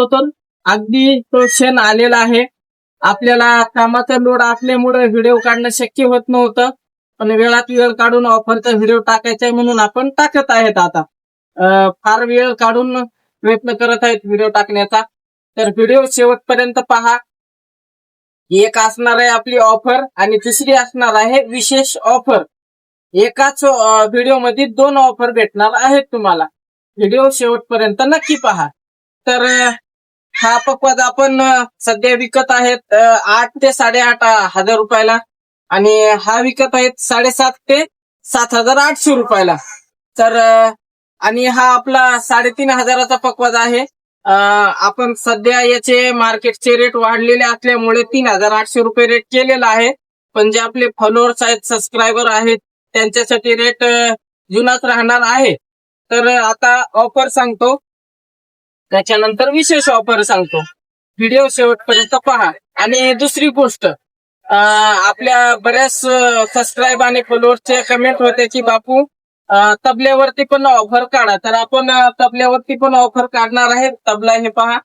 होतो. अगदी तो क्षण आलेला आहे. आपल्याला कामाचा लोड असल्यामुळे व्हिडिओ काढणं शक्य होत नव्हतं, पण वेळात वेळ काढून ऑफरचा व्हिडिओ टाकायचा म्हणून आपण टाकत आहेत. आता फार वेळ काढून प्रयत्न करत आहेत व्हिडिओ टाकण्याचा. तर व्हिडिओ शेवटपर्यंत पहा. एक असणार आहे आपली ऑफर आणि दुसरी असणार आहे विशेष ऑफर. एकाच व्हिडिओ मध्ये 2 ऑफर भेटणार आहेत तुम्हाला. व्हिडिओ शेवटपर्यंत नक्की पहा. तर हा पकवाज आपण सध्या विकत आहेत 8 ते 8.5 हजार रुपयाला आणि हा विकत आहेत 7.5 ते 7,800 रुपयाला. तर आणि हा आपला 3.5 हजाराचा पकवाज आहे. आपण सध्या याचे मार्केटचे रेट वाढलेले असल्यामुळे 3,800 रुपये रेट केलेला आहे. पण जे आपले फॉलोअर्स आहेत, सबस्क्रायबर आहेत, त्यांच्यासाठी रेट जुनाच राहणार आहे. तर आता ऑफर सांगतो, त्याच्यानंतर विशेष ऑफर सांगतो. व्हिडिओ शेवटपर्यंत पहा. आणि दुसरी गोष्ट, आपल्या बऱ्याच सबस्क्राईब आणि फॉलोअर्सचे कमेंट होते की बापू तबल्यावरती पण ऑफर काढा. तर आपण तबल्यावरती पण ऑफर काढणार आहे. तबला हे पहा,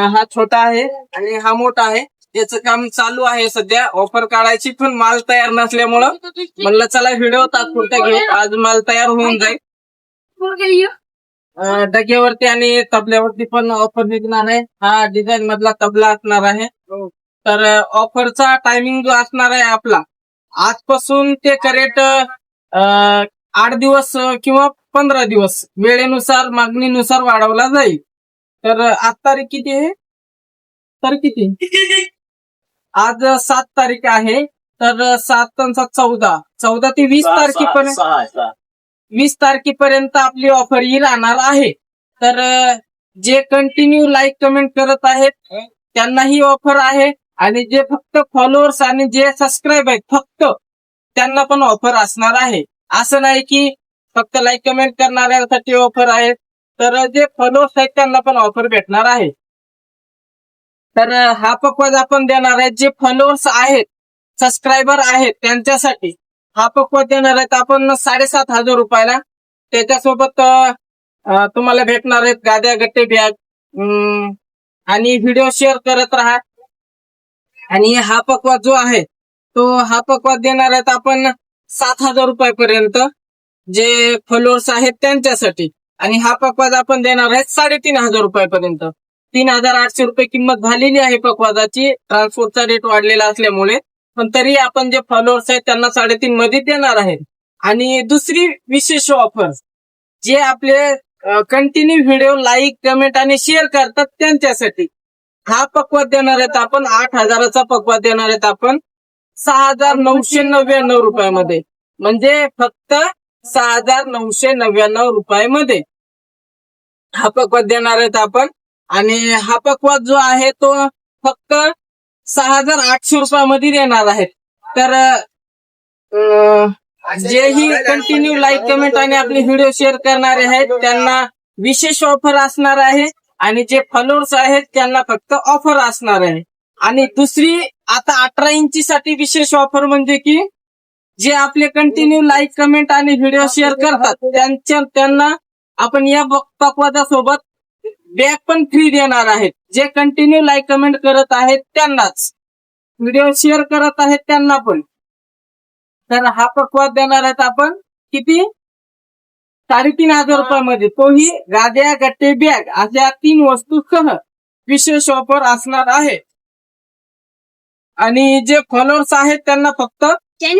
हा छोटा आहे आणि हा मोठा आहे. याचं काम चालू आहे सध्या. ऑफर काढायची पण माल तयार नसल्यामुळं म्हणलं चला व्हिडिओ तात्पुरता घेऊ. आज माल तयार होऊन जाईल. डग्यावरती आणि तबल्यावरती पण ऑफर निघणार आहे. हा डिझाईन मधला तबला असणार आहे. तर ऑफरचा टायमिंग जो असणार आहे आपला, आजपासून ते करेक्ट 8 दिवस किंवा 15 दिवस वेळेनुसार मागणीनुसार वाढवला जाईल. तर आज तारीख किती आहे? तर किती आज 7 तारीख आहे. तर 7 आणि 7 14 ते 20 तारखेपर्यंत 20 तारखेपर्यंत आपली ऑफर ही राहणार आहे. तर जे कंटिन्यू लाईक कमेंट करत आहेत त्यांना ही ऑफर आहे आणि जे फक्त फॉलोअर्स आणि जे सबस्क्राईब आहेत फक्त त्यांना पण ऑफर असणार आहे. असं नाही की फक्त लाईक कमेंट करणाऱ्यांसाठी ऑफर आहे. तर जे फॉलोअर्स आहेत त्यांना पण ऑफर भेटणार आहे. तर हा पकवाज आपण देणार आहे जे फॉलोअर्स आहेत, सबस्क्रायबर आहेत त्यांच्यासाठी. हा पकवाज देणार आहेत आपण 7.5 हजार रुपयाला. त्याच्यासोबत तुम्हाला भेटणार आहेत गाद्या, गट्टे, बॅग आणि व्हिडिओ शेअर करत राहा. आणि हा पकवाज जो आहे तो हा पकवाज देणार आहेत आपण 7,000 रुपयापर्यंत जे फॉलोअर्स आहेत त्यांच्यासाठी. आणि हा पकवाज आपण देणार आहे 3,500 रुपयापर्यंत. 3,800 रुपये किंमत झालेली आहे पकवाजाची. ट्रान्सपोर्टचा रेट वाढलेला असल्यामुळे, पण तरी आपण जे फॉलोअर्स आहेत त्यांना 3.5 मध्ये देणार आहे. आणि दुसरी विशेष ऑफर, जे आपले कंटिन्यू व्हिडिओ लाईक, कमेंट आणि शेअर करतात त्यांच्यासाठी हा पकवाज देणार आहेत आपण 8 हजाराचा पकवाज देणार आहेत आपण 6,999 रुपयामध्ये. म्हणजे फक्त 6,999 रुपयामध्ये हा पकवाज देणार आहेत आपण. आणि हा पकवाज जो आहे तो फक्त 6,800 रुपयामध्ये देणार आहेत. तर जेही कंटिन्यू लाईक, कमेंट आणि आपले व्हिडिओ शेअर करणारे आहेत त्यांना विशेष ऑफर असणार आहे आणि जे फॉलोअर्स आहेत त्यांना फक्त ऑफर असणार आहे. आणि दुसरी आता 18 इंचीसाठी विशेष ऑफर म्हणजे की जे आपले कंटिन्यू लाईक, कमेंट आणि व्हिडिओ शेअर करतात त्यांना आपण या पकवाजासोबत बॅग पण फ्री देणार आहेत. जे कंटिन्यू लाईक, कमेंट करत आहेत त्यांनाच, व्हिडिओ शेअर करत आहेत त्यांना पण. तर हा पकवाज देणार आहेत आपण किती? 3,500 रुपयामध्ये. तोही गाद्या, गट्टे, बॅग अशा 3 वस्तूसह विशेष ऑफर असणार आहे. आणि जे फॉलोअर्स आहेत त्यांना फक्त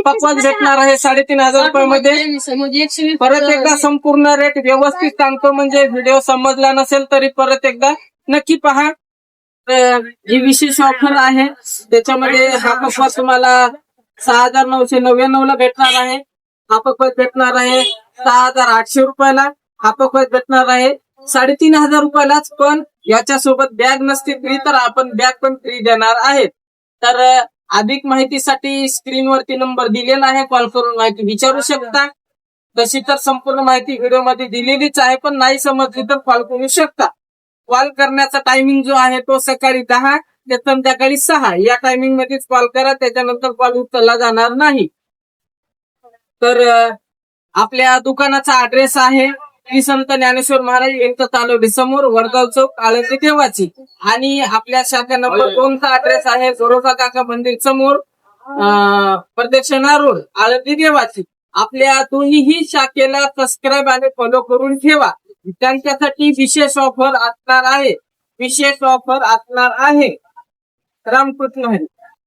पकवाज भेटणार आहे 3,500 रुपयामध्ये. परत एकदा संपूर्ण रेट व्यवस्थित सांगतो, म्हणजे व्हिडिओ समजला नसेल तरी परत एकदा नक्की पहा. ही विशेष ऑफर आहे. त्याच्यामध्ये हा पकवाज तुम्हाला 6,999 ला भेटणार आहे. हा पकवाज भेटणार आहे 6,800 रुपयाला. हा पकवाज भेटणार आहे 3,500 रुपयालाच. पण याच्यासोबत बॅग नसते फ्री, तर आपण बॅग पण फ्री देणार आहेत. तर अधिक माहितीसाठी स्क्रीनवरती नंबर दिलेला आहे, कॉल करून माहिती विचारू शकता. तशी तर संपूर्ण माहिती व्हिडिओमध्ये दिलेलीच आहे, पण नाही समजली तर कॉल करू शकता. कॉल करण्याचा टायमिंग जो आहे तो सकाळी 10 ते संध्याकाळी 6 या टायमिंग मध्येच कॉल करा. त्याच्यानंतर कॉल उचलला जाणार नाही. तर आपल्या दुकानाचा ऍड्रेस आहे श्री संत ज्ञानेश्वर महाराज यांचं तालुडी समोर वडगाव चौक आळंदी देवाची. आणि आपल्या शाखा नंबर 2चा ऍड्रेस आहे गोरोबा काका मंदिर समोर प्रदक्षिणा रोड आळंदी देवाची. आपल्या दोन्हीही शाखेला सबस्क्राईब आणि फॉलो करून ठेवा. त्यांच्यासाठी विशेष ऑफर असणार आहे. रामकृष्ण हरी.